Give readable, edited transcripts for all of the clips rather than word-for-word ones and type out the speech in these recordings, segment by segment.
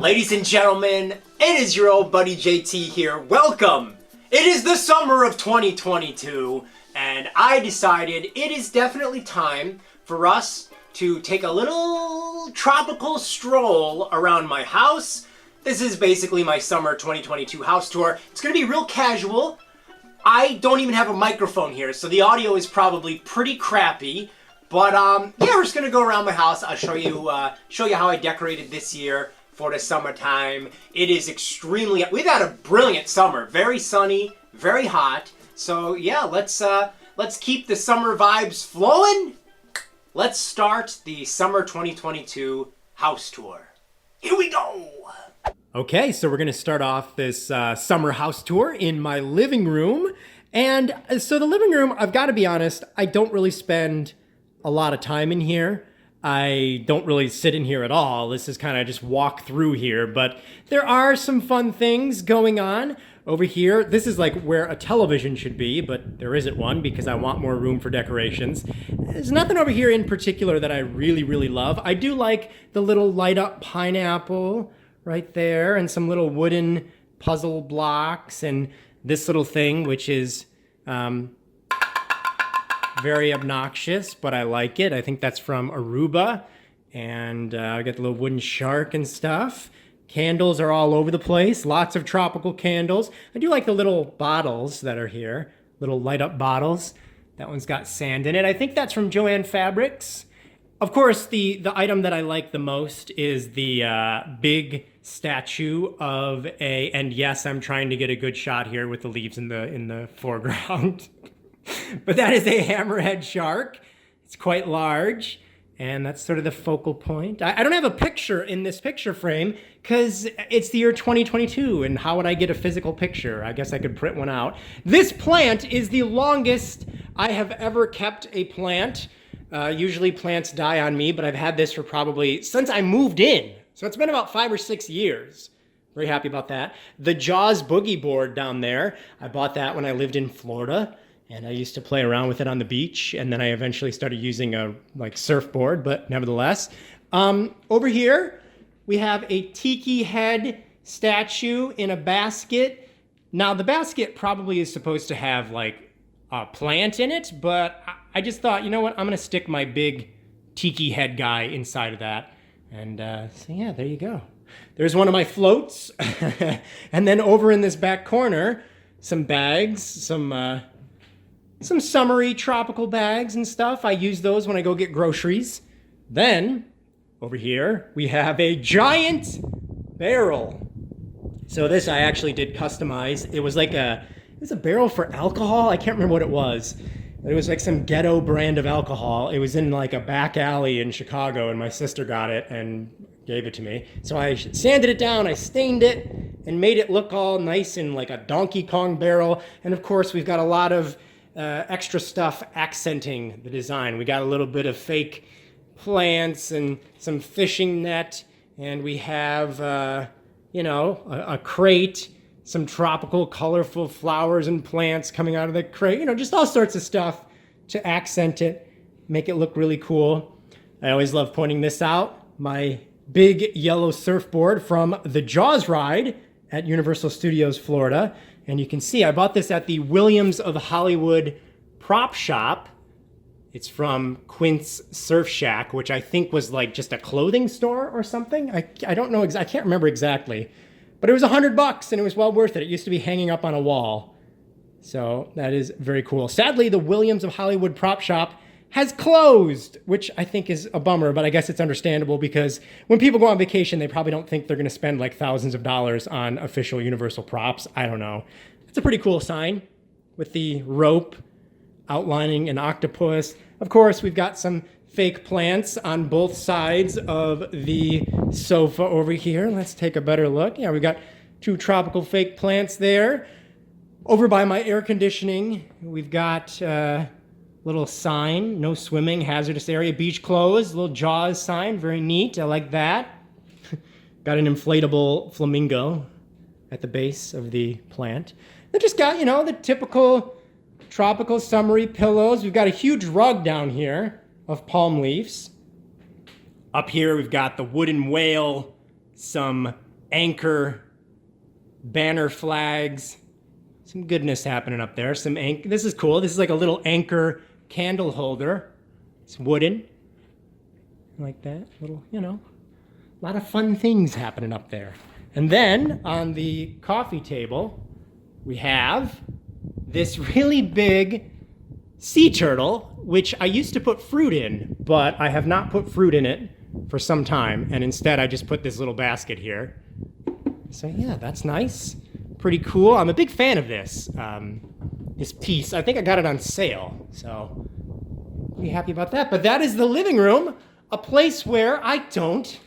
Ladies and gentlemen, it is your old buddy JT here. Welcome! It is the summer of 2022, and I decided it is definitely time for us to take a little tropical stroll around my house. This is basically my summer 2022 house tour. It's gonna be real casual. I don't even have a microphone here, so the audio is probably pretty crappy. But yeah, we're just gonna go around my house. I'll show you how I decorated this year for the summertime. It is we've had a brilliant summer. Very sunny, very hot. So yeah, let's keep the summer vibes flowing. Let's start the summer 2022 house tour. Here we go. Okay, so we're gonna start off this summer house tour in my living room. And so the living room, I've gotta be honest, I don't really spend a lot of time in here. I don't really sit in here at all. This is kind of just walk through here, but there are some fun things going on over here. This is like where a television should be, but there isn't one because I want more room for decorations. There's nothing over here in particular that I really love. I do like the little light up pineapple right there and some little wooden puzzle blocks and this little thing, which is very obnoxious, but I like it. I think that's from Aruba. And I got the little wooden shark and stuff. Candles are all over the place. Lots of tropical candles. I do like the little bottles that are here. Little light up bottles. That one's got sand in it. I think that's from Joann Fabrics. Of course, the item that I like the most is the big statue of and yes, I'm trying to get a good shot here with the leaves in the foreground. But that is a hammerhead shark. It's quite large, and that's sort of the focal point. I don't have a picture in this picture frame because it's the year 2022, and how would I get a physical picture? I guess I could print one out. This plant is the longest I have ever kept a plant. Usually plants die on me, but I've had this for probably since I moved in. So it's been about 5 or 6 years. Very happy about that. The Jaws boogie board down there, I bought that when I lived in Florida. And I used to play around with it on the beach, and then I eventually started using a surfboard, but nevertheless. Over here, we have a tiki head statue in a basket. Now, the basket probably is supposed to have like a plant in it, but I just thought, you know what, I'm gonna stick my big tiki head guy inside of that. And so yeah, there you go. There's one of my floats. And then over in this back corner, some bags, some summery tropical bags and stuff. I use those when I go get groceries. Then, over here, we have a giant barrel. So this I actually did customize. It was a barrel for alcohol. I can't remember what it was. It was like some ghetto brand of alcohol. It was in like a back alley in Chicago, and my sister got it and gave it to me. So I sanded it down, I stained it, and made it look all nice in like a Donkey Kong barrel. And of course, we've got a lot of extra stuff accenting the design. We got a little bit of fake plants and some fishing net, and we have, a crate, some tropical, colorful flowers and plants coming out of the crate. Just all sorts of stuff to accent it, make it look really cool. I always love pointing this out. My big yellow surfboard from the Jaws ride at Universal Studios, Florida. And you can see I bought this at the Williams of Hollywood prop shop. It's from Quint's Surf Shack, which I think was like just a clothing store or something. I don't know, I can't remember exactly. But it was $100 and it was well worth it. It used to be hanging up on a wall. So that is very cool. Sadly, the Williams of Hollywood prop shop has closed, which I think is a bummer, but I guess it's understandable because when people go on vacation, they probably don't think they're going to spend like thousands of dollars on official Universal props. I don't know. It's a pretty cool sign with the rope outlining an octopus. Of course, we've got some fake plants on both sides of the sofa over here. Let's take a better look. Yeah, we got 2 tropical fake plants there. Over by my air conditioning, we've got little sign, no swimming, hazardous area, beach closed, little Jaws sign, very neat, I like that. Got an inflatable flamingo at the base of the plant. They just got, the typical tropical summery pillows. We've got a huge rug down here of palm leaves. Up here we've got the wooden whale, some anchor banner flags. Some goodness happening up there. This is cool. This is like a little anchor candle holder. It's wooden. Like that. Little, you know, a lot of fun things happening up there. And then on the coffee table, we have this really big sea turtle, which I used to put fruit in, but I have not put fruit in it for some time. And instead I just put this little basket here. So yeah, that's nice. Pretty cool. I'm a big fan of this piece. I think I got it on sale, so pretty happy about that. But that is the living room, a place where I don't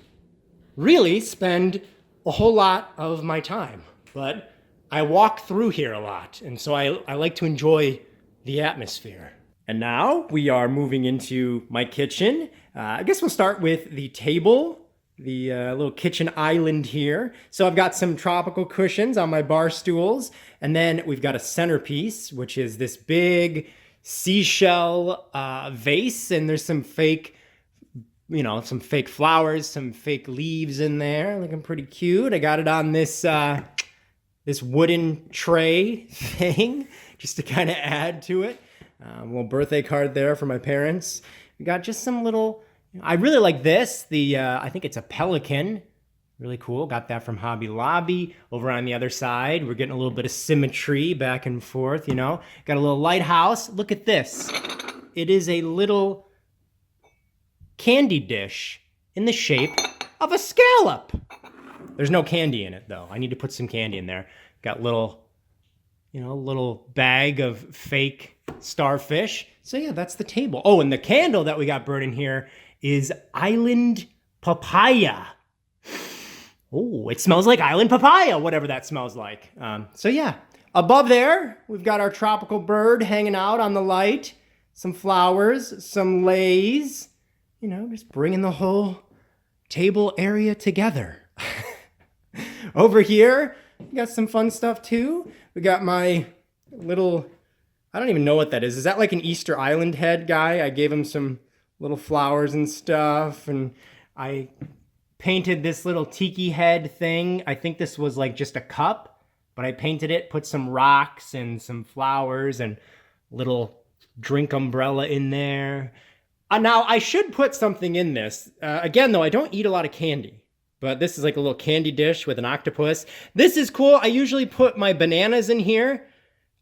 really spend a whole lot of my time, but I walk through here a lot, and so I like to enjoy the atmosphere. And now we are moving into my kitchen. I guess we'll start with the table. The little kitchen island here. So I've got some tropical cushions on my bar stools, and then we've got a centerpiece, which is this big seashell vase, and there's some fake, you know, some fake flowers, some fake leaves in there, looking pretty cute. I got it on this this wooden tray thing, just to kind of add to it. A little birthday card there for my parents. We got just some little. I really like this. I think it's a pelican. Really cool. Got that from Hobby Lobby. Over on the other side, we're getting a little bit of symmetry back and forth, you know. Got a little lighthouse. Look at this. It is a little candy dish in the shape of a scallop. There's no candy in it, though. I need to put some candy in there. Got little, you know, little bag of fake starfish. So yeah, that's the table. Oh, and the candle that we got burning here is island papaya. Oh, it smells like island papaya, whatever that smells like. So yeah, above there, we've got our tropical bird hanging out on the light, some flowers, some leis, you know, just bringing the whole table area together. Over here, we got some fun stuff too. We got my little, I don't even know what that is. Is that like an Easter Island head guy? I gave him some little flowers and stuff, and I painted this little tiki head thing. I think this was like just a cup, but I painted it, put some rocks and some flowers and little drink umbrella in there. Now, I should put something in this. Again, though, I don't eat a lot of candy, but this is like a little candy dish with an octopus. This is cool. I usually put my bananas in here.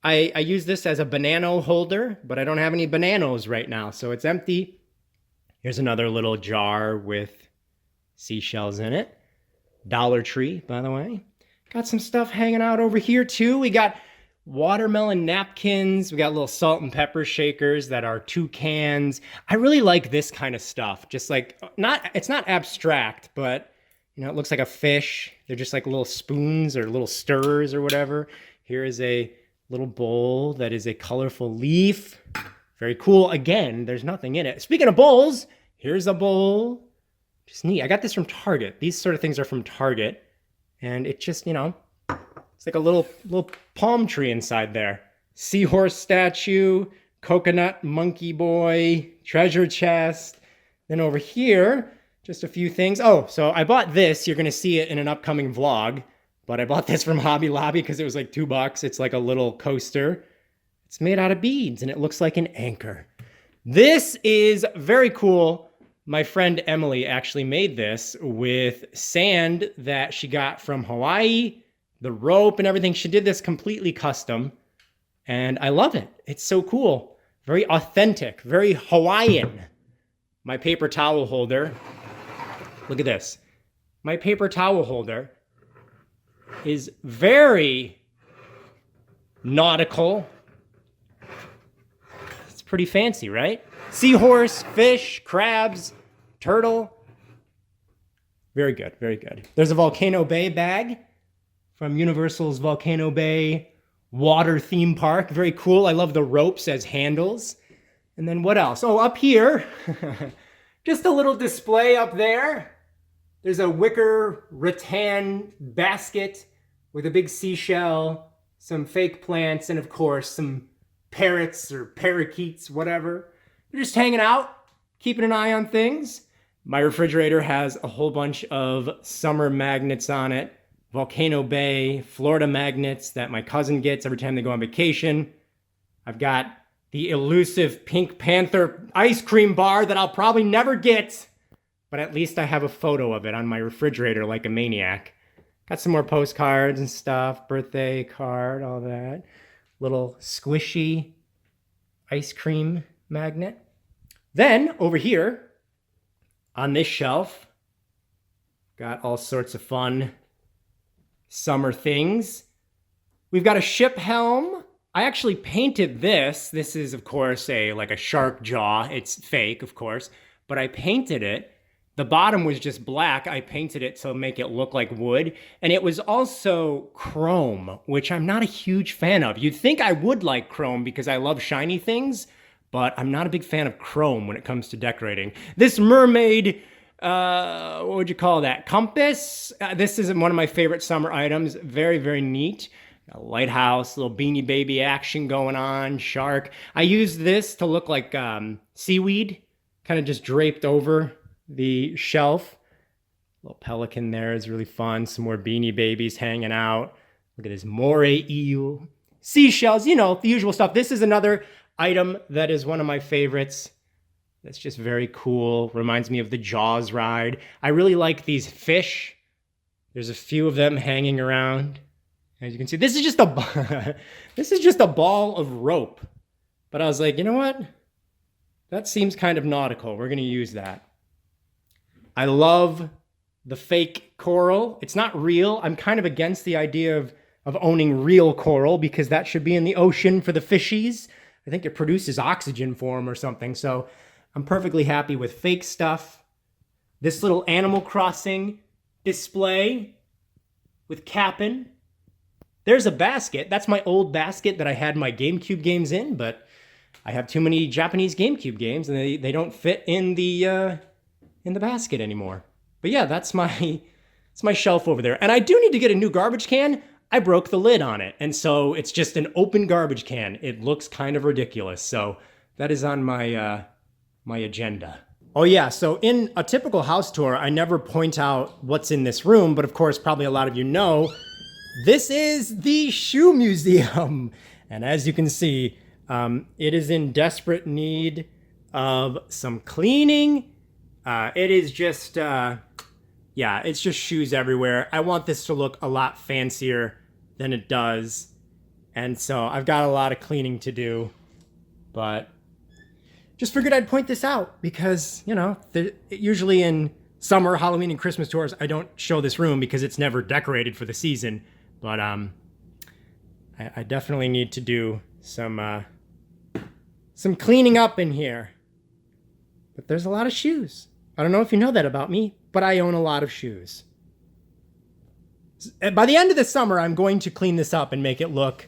I use this as a banana holder, but I don't have any bananas right now, so it's empty. Here's another little jar with seashells in it. Dollar Tree, by the way. Got some stuff hanging out over here too. We got watermelon napkins. We got little salt and pepper shakers that are 2 cans. I really like this kind of stuff. Just like, it's not abstract, but you know, it looks like a fish. They're just like little spoons or little stirrers or whatever. Here is a little bowl that is a colorful leaf. Very cool. Again, there's nothing in it. Speaking of bowls, here's a bowl. Just neat. I got this from Target. These sort of things are from Target. And it just, you know, it's like a little palm tree inside there. Seahorse statue, coconut monkey boy, treasure chest. Then over here, just a few things. Oh, so I bought this. You're going to see it in an upcoming vlog. But I bought this from Hobby Lobby because it was like $2. It's like a little coaster. It's made out of beads, and it looks like an anchor. This is very cool. My friend Emily actually made this with sand that she got from Hawaii, the rope and everything. She did this completely custom, and I love it. It's so cool. Very authentic, very Hawaiian. My paper towel holder. Look at this. My paper towel holder is very nautical. It's pretty fancy, right? Seahorse, fish, crabs, turtle. Very good, very good. There's a Volcano Bay bag from Universal's Volcano Bay water theme park. Very cool. I love the ropes as handles. And then what else? Oh, up here, just a little display up there. There's a wicker rattan basket with a big seashell, some fake plants, and of course, some parrots or parakeets, whatever. You're just hanging out, keeping an eye on things. My refrigerator has a whole bunch of summer magnets on it Volcano Bay Florida magnets that my cousin gets every time they go on vacation. I've got the elusive Pink Panther ice cream bar that I'll probably never get, but at least I have a photo of it on my refrigerator like a maniac. Got some more postcards and stuff, birthday card, all that. Little squishy ice cream magnet. Then over here on this shelf, got all sorts of fun summer things. We've got a ship helm. I actually painted this. This is, of course, like a shark jaw. It's fake, of course, but I painted it. The bottom was just black. I painted it to make it look like wood. And it was also chrome, which I'm not a huge fan of. You'd think I would like chrome because I love shiny things, but I'm not a big fan of chrome when it comes to decorating. This mermaid, what would you call that? Compass? This is one of my favorite summer items. Very, very neat. A lighthouse, little Beanie Baby action going on, shark. I used this to look like seaweed, kind of just draped over the shelf. Little pelican there is really fun. Some more Beanie Babies hanging out. Look at this moray eel. Seashells, you know, the usual stuff. This is another item that is one of my favorites. That's just very cool. Reminds me of the Jaws ride. I really like these fish. There's a few of them hanging around. As you can see, this is just a ball of rope. But I was like, you know what? That seems kind of nautical. We're going to use that. I love the fake coral. It's not real. I'm kind of against the idea of owning real coral because that should be in the ocean for the fishies. I think it produces oxygen for them or something. So I'm perfectly happy with fake stuff. This little Animal Crossing display with Cap'n. There's a basket. That's my old basket that I had my GameCube games in, but I have too many Japanese GameCube games and they don't fit in the basket anymore. But yeah, that's my shelf over there. And I do need to get a new garbage can. I broke the lid on it. And so it's just an open garbage can. It looks kind of ridiculous. So that is on my my agenda. Oh yeah, so in a typical house tour, I never point out what's in this room, but of course, probably a lot of you know, this is the shoe museum. And as you can see, it is in desperate need of some cleaning. It is just, yeah, it's just shoes everywhere. I want this to look a lot fancier than it does. And so I've got a lot of cleaning to do, but just figured I'd point this out because, you know, usually in summer, Halloween, and Christmas tours, I don't show this room because it's never decorated for the season. But I definitely need to do some cleaning up in here. But there's a lot of shoes. I don't know if you know that about me, but I own a lot of shoes. By the end of the summer, I'm going to clean this up and make it look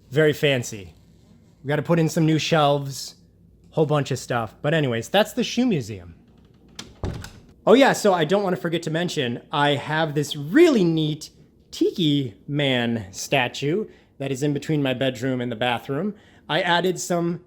very fancy. We've got to put in some new shelves, whole bunch of stuff. But anyways, that's the shoe museum. Oh yeah, so I don't want to forget to mention, I have this really neat Tiki Man statue that is in between my bedroom and the bathroom. I added some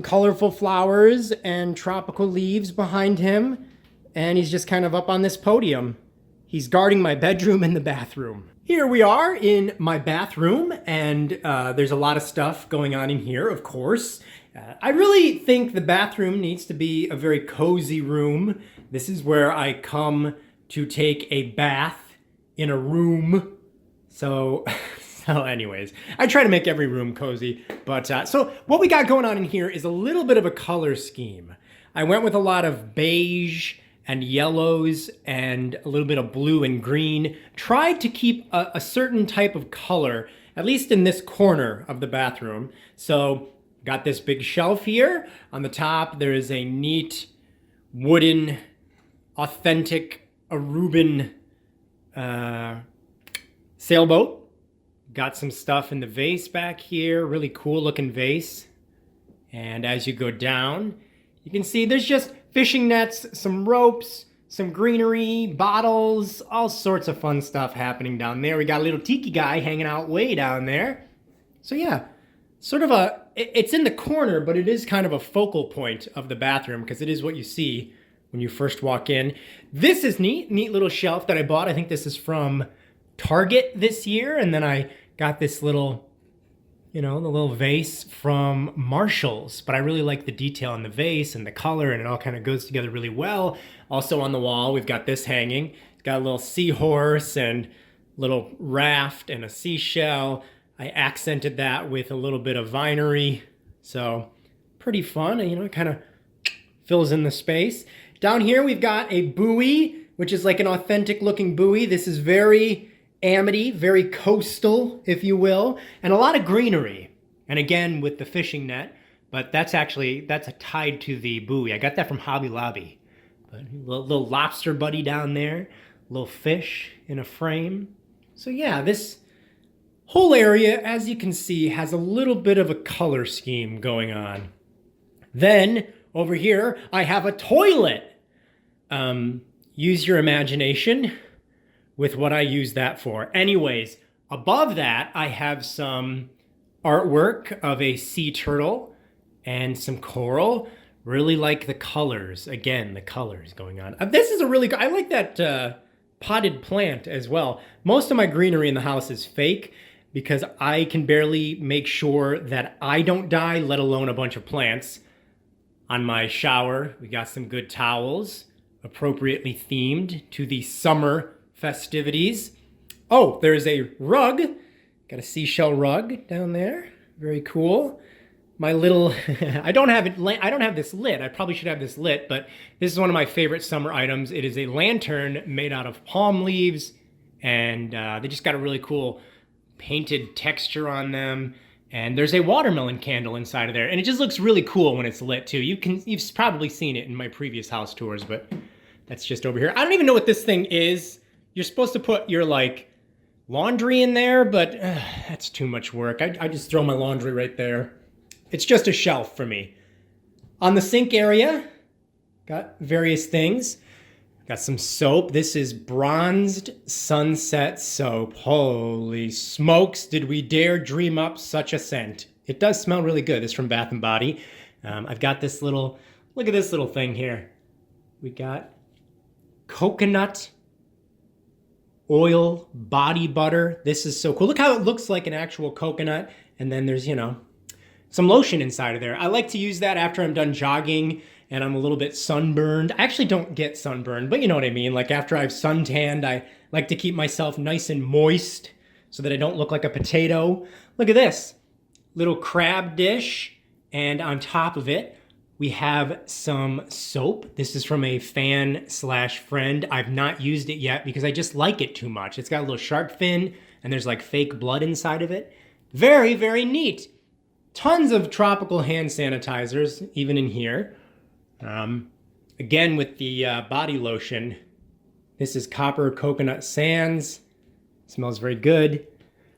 colorful flowers and tropical leaves behind him, and he's just kind of up on this podium. He's guarding my bedroom and the bathroom. Here we are in my bathroom, and there's a lot of stuff going on in here, of course. I really think the bathroom needs to be a very cozy room. This is where I come to take a bath in a room. So anyways, I try to make every room cozy. But so what we got going on in here is a little bit of a color scheme. I went with a lot of beige and yellows and a little bit of blue and green. Tried to keep a certain type of color, at least in this corner of the bathroom. So got this big shelf here. On the top, there is a neat wooden, authentic Aruban sailboat. Got some stuff in the vase back here. Really cool looking vase. And as you go down, you can see there's just fishing nets, some ropes, some greenery, bottles, all sorts of fun stuff happening down there. We got a little tiki guy hanging out way down there. So yeah, sort of it's in the corner, but it is kind of a focal point of the bathroom because it is what you see when you first walk in. This is neat little shelf that I bought. I think this is from Target this year, and then I got this little, the little vase from Marshall's, but I really like the detail on the vase and the color, and it all kind of goes together really well. Also on the wall, we've got this hanging. It's got a little seahorse and little raft and a seashell. I accented that with a little bit of vinery, so pretty fun. It kind of fills in the space. Down here, we've got a buoy, which is like an authentic looking buoy. This is very Amity, very coastal, if you will, and a lot of greenery. And again, with the fishing net, but that's tied to the buoy. I got that from Hobby Lobby. But a little lobster buddy down there, a little fish in a frame. So yeah, this whole area, as you can see, has a little bit of a color scheme going on. Then, over here, I have a toilet. Use your imagination with what I use that for. Anyways, above that, I have some artwork of a sea turtle and some coral. Really like the colors. Again, the colors going on. This is a really good, I like that potted plant as well. Most of my greenery in the house is fake because I can barely make sure that I don't die, let alone a bunch of plants. On my shower, we got some good towels, appropriately themed to the summer festivities. Oh, there's a rug. Got a seashell rug down there. Very cool. My little, I don't have this lit. I probably should have this lit, but this is one of my favorite summer items. It is a lantern made out of palm leaves, and they just got a really cool painted texture on them. And there's a watermelon candle inside of there, and it just looks really cool when it's lit too. You've probably seen it in my previous house tours, but that's just over here. I don't even know what this thing is. You're supposed to put your laundry in there, but that's too much work. I just throw my laundry right there. It's just a shelf for me. On the sink area, got various things. Got some soap. This is bronzed sunset soap. Holy smokes, did we dare dream up such a scent. It does smell really good. This is from Bath & Body. I've got this little, look at this little thing here. We got coconut oil body butter. This is so cool. Look how it looks like an actual coconut. And then there's, some lotion inside of there. I like to use that after I'm done jogging and I'm a little bit sunburned. I actually don't get sunburned, but you know what I mean. Like after I've suntanned, I like to keep myself nice and moist so that I don't look like a potato. Look at this little crab dish. And on top of it, we have some soap. This is from a fan/friend. I've not used it yet because I just like it too much. It's got a little shark fin and there's like fake blood inside of it. Very, very neat. Tons of tropical hand sanitizers, even in here. Again, with the body lotion, this is Copper Coconut Sands. Smells very good.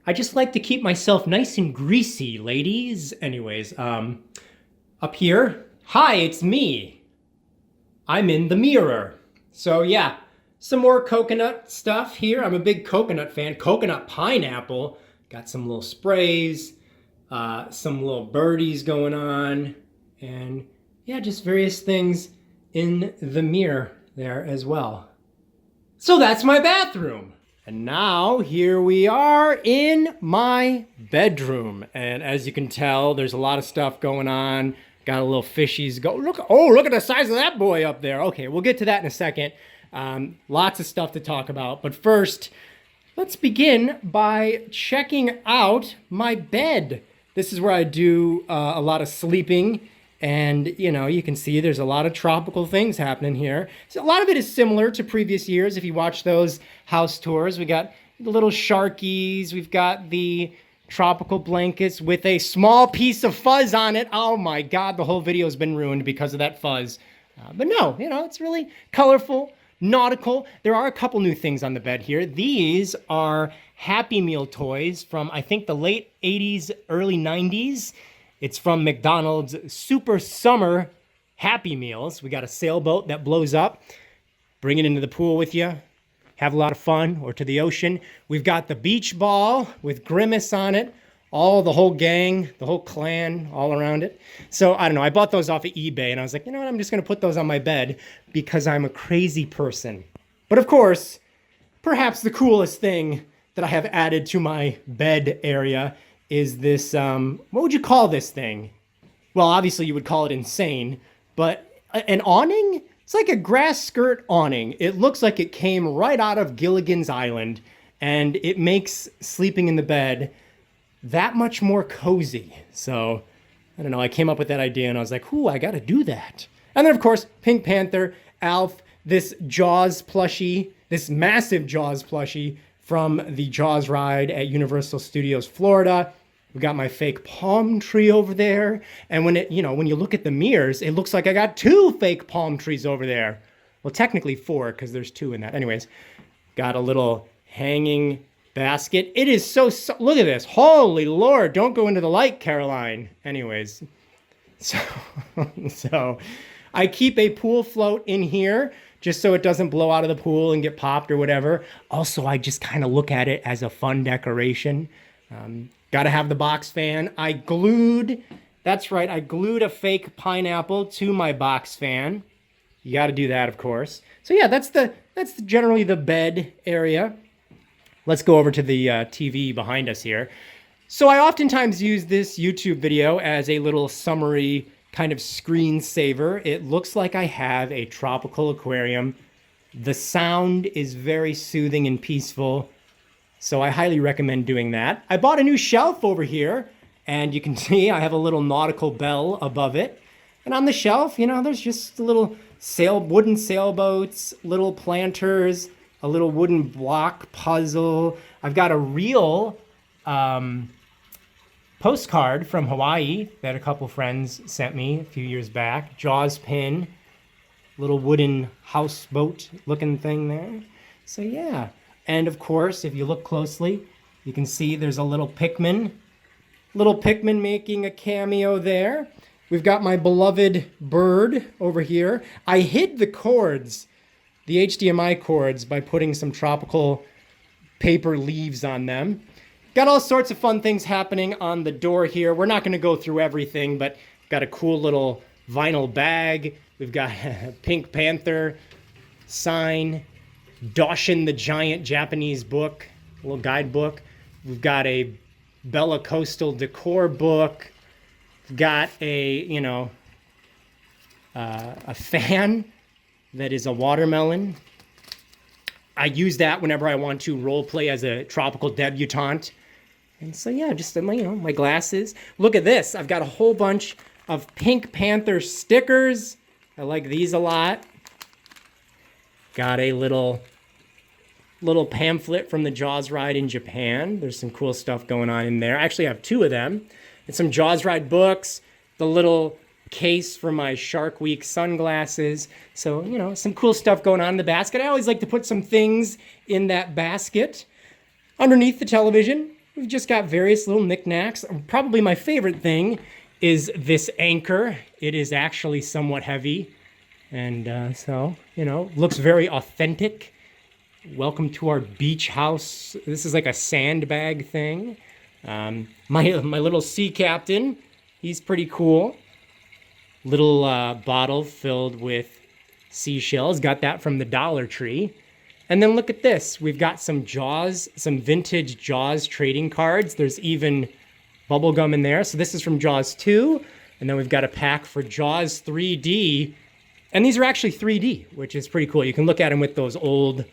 I just like to keep myself nice and greasy, ladies. Anyways, up here, hi, it's me. I'm in the mirror. So yeah, some more coconut stuff here. I'm a big coconut fan. Coconut pineapple. Got some little sprays. Some little birdies going on, and yeah, just various things in the mirror there as well. So that's my bathroom. And now here we are in my bedroom. And as you can tell, there's a lot of stuff going on. Got a little fishies go. Look at the size of that boy up there. Okay, we'll get to that in a second. Lots of stuff to talk about. But first, let's begin by checking out my bed. This is where I do a lot of sleeping, and you can see there's a lot of tropical things happening here. So a lot of it is similar to previous years. If you watch those house tours, we got the little sharkies, we've got the tropical blankets with a small piece of fuzz on it. Oh my God, the whole video has been ruined because of that fuzz. But no, it's really colorful, nautical. There are a couple new things on the bed here. These are Happy Meal toys from, I think, the late 80s, early 90s. It's from McDonald's Super Summer Happy Meals. We got a sailboat that blows up. Bring it into the pool with you. Have a lot of fun, or to the ocean. We've got the beach ball with Grimace on it. The whole gang, the whole clan, all around it. So, I don't know, I bought those off of eBay, and I was like, you know what, I'm just going to put those on my bed because I'm a crazy person. But of course, perhaps the coolest thing that I have added to my bed area is this, what would you call this thing? Well, obviously you would call it insane, but an awning? It's like a grass skirt awning. It looks like it came right out of Gilligan's Island, and it makes sleeping in the bed that much more cozy. So, I don't know, I came up with that idea and I was like, ooh, I gotta do that. And then, of course, Pink Panther, Alf, this Jaws plushie, this massive Jaws plushie from the Jaws ride at Universal Studios Florida. We got my fake palm tree over there. And when when you look at the mirrors, it looks like I got 2 fake palm trees over there. Well, technically 4, because there's 2 in that. Anyways, got a little hanging basket. It is so, look at this. Holy Lord, don't go into the light, Caroline. Anyways, so I keep a pool float in here just so it doesn't blow out of the pool and get popped or whatever. Also, I just kind of look at it as a fun decoration. Got to have the box fan. That's right, I glued a fake pineapple to my box fan. You got to do that, of course. So yeah, that's generally the bed area. Let's go over to the TV behind us here. So I oftentimes use this YouTube video as a little summary kind of screensaver. It looks like I have a tropical aquarium. The sound is very soothing and peaceful, so I highly recommend doing that. I bought a new shelf over here, and you can see I have a little nautical bell above it. And on the shelf, there's just little wooden sailboats, little planters, a little wooden block puzzle. I've got a real postcard from Hawaii that a couple friends sent me a few years back. Jaws pin, little wooden houseboat looking thing there. So yeah. And of course, if you look closely, you can see there's a little Pikmin making a cameo there. We've got my beloved bird over here. I hid the cords, the HDMI cords, by putting some tropical paper leaves on them. Got all sorts of fun things happening on the door here. We're not going to go through everything, but got a cool little vinyl bag. We've got a Pink Panther sign, Doshin the Giant Japanese book, a little guidebook. We've got a Bella Coastal Decor book. We've got a fan that is a watermelon. I use that whenever I want to role play as a tropical debutante. And so yeah, just my glasses. Look at this. I've got a whole bunch of Pink Panther stickers. I like these a lot. Got a little pamphlet from the Jaws ride in Japan. There's some cool stuff going on in there. I actually have 2 of them. And some Jaws ride books, the little case for my Shark Week sunglasses. So, some cool stuff going on in the basket. I always like to put some things in that basket. Underneath the television, we've just got various little knickknacks. Probably my favorite thing is this anchor. It is actually somewhat heavy. And so, looks very authentic. Welcome to our beach house. This is like a sandbag thing. My little sea captain, he's pretty cool. Little bottle filled with seashells. Got that from the Dollar Tree. And then look at this. We've got some vintage Jaws trading cards. There's even bubblegum in there. So this is from Jaws 2. And then we've got a pack for Jaws 3D. And these are actually 3D, which is pretty cool. You can look at them with those old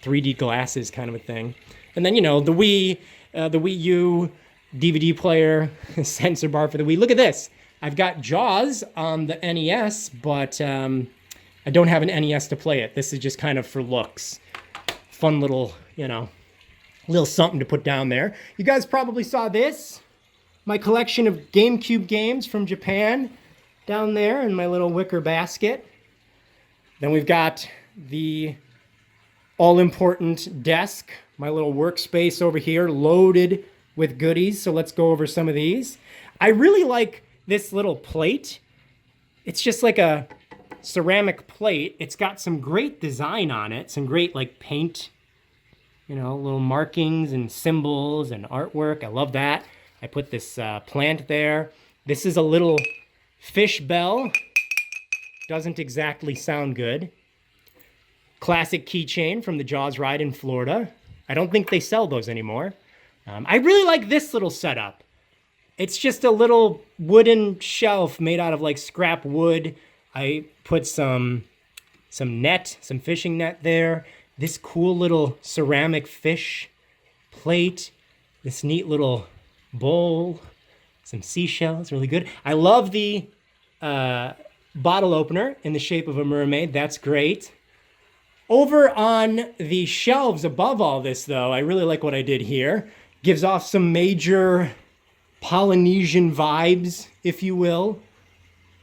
3D glasses kind of a thing. And then, the Wii U DVD player, sensor bar for the Wii. Look at this. I've got Jaws on the NES, but I don't have an NES to play it. This is just kind of for looks. Fun little, little something to put down there. You guys probably saw this. My collection of GameCube games from Japan down there in my little wicker basket. Then we've got the all-important desk, my little workspace over here, loaded with goodies. So let's go over some of these. I really like this little plate. It's just like a ceramic plate. It's got some great design on it, some great paint, little markings and symbols and artwork. I love that. I put this plant there. This is a little fish bell. Doesn't exactly sound good. Classic keychain from the Jaws ride in Florida. I don't think they sell those anymore. I really like this little setup. It's just a little wooden shelf made out of like scrap wood. I put some fishing net there. This cool little ceramic fish plate. This neat little bowl. Some seashells, really good. I love the bottle opener in the shape of a mermaid. That's great. Over on the shelves above all this, though, I really like what I did here. Gives off some major Polynesian vibes, if you will.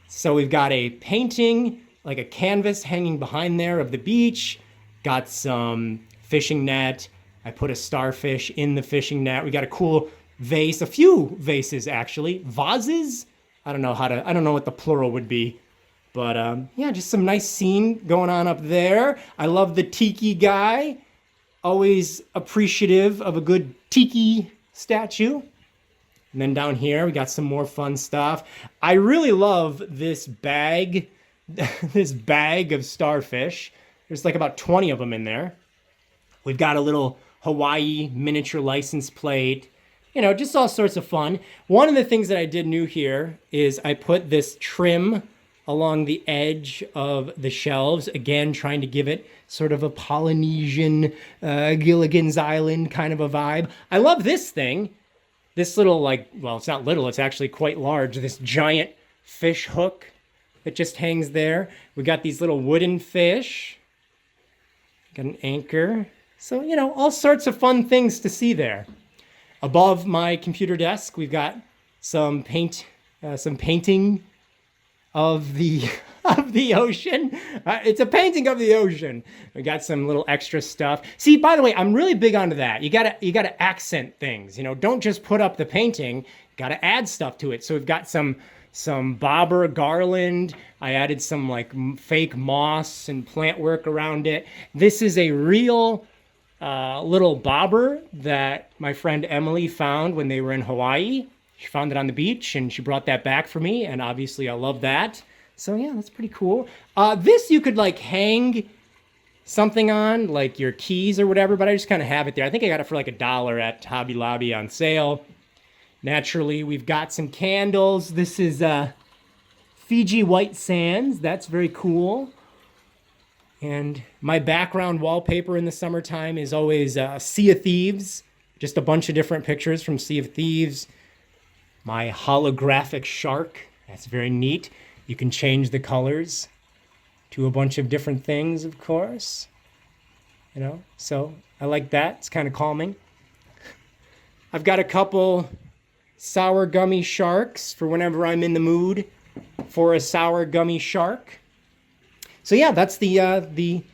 So we've got a painting, like a canvas hanging behind there of the beach. Got some fishing net. I put a starfish in the fishing net. We got a cool vase, a few vases actually. Vases? I don't know what the plural would be. But yeah, just some nice scene going on up there. I love the tiki guy. Always appreciative of a good tiki statue. And then down here, we got some more fun stuff. I really love this bag, this bag of starfish. There's like about 20 of them in there. We've got a little Hawaii miniature license plate. You know, just all sorts of fun. One of the things that I did new here is I put this trim along the edge of the shelves. Again, trying to give it sort of a Polynesian, Gilligan's Island kind of a vibe. I love this thing. This little, like, well, it's not little, it's actually quite large. This giant fish hook that just hangs there. We got these little wooden fish. Got an anchor. So, you know, all sorts of fun things to see there. Above my computer desk, we've got some painting of the ocean. It's a painting of the ocean. We got some little extra stuff. See, by the way, I'm really big onto that. You gotta accent things. You know, don't just put up the painting. You gotta add stuff to it. So we've got some bobber garland. I added some like fake moss and plant work around it. This is a real little bobber that my friend Emily found when they were in Hawaii. She found it on the beach and she brought that back for me, and obviously I love that. So yeah, that's pretty cool. This you could like hang something on, like your keys or whatever, but I just kind of have it there. I think I got it for like $1 at Hobby Lobby on sale. Naturally, we've got some candles. This is Fiji White Sands. That's very cool. And my background wallpaper in the summertime is always Sea of Thieves. Just a bunch of different pictures from Sea of Thieves. My holographic shark. That's very neat. You can change the colors to a bunch of different things, of course. You know, so I like that. It's kind of calming. I've got a couple sour gummy sharks for whenever I'm in the mood for a sour gummy shark. So yeah, that's the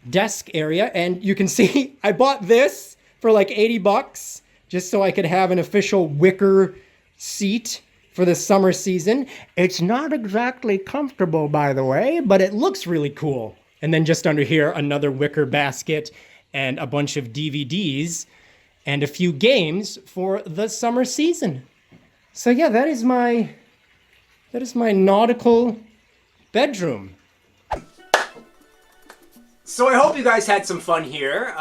desk area, and you can see I bought this for like $80 just so I could have an official wicker seat for the summer season. It's not exactly comfortable, by the way, but it looks really cool. And then just under here, another wicker basket and a bunch of DVDs and a few games for the summer season. So yeah, that is my nautical bedroom. So I hope you guys had some fun here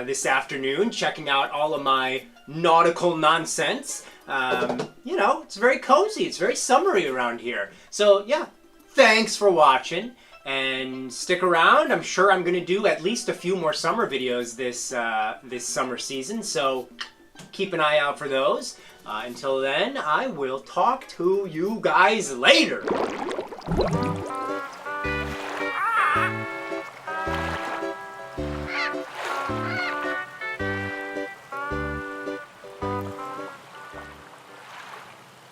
this afternoon, checking out all of my nautical nonsense. You know, it's very cozy, it's very summery around here. So yeah, thanks for watching, and stick around. I'm sure I'm gonna do at least a few more summer videos this summer season, so keep an eye out for those. Until then, I will talk to you guys later.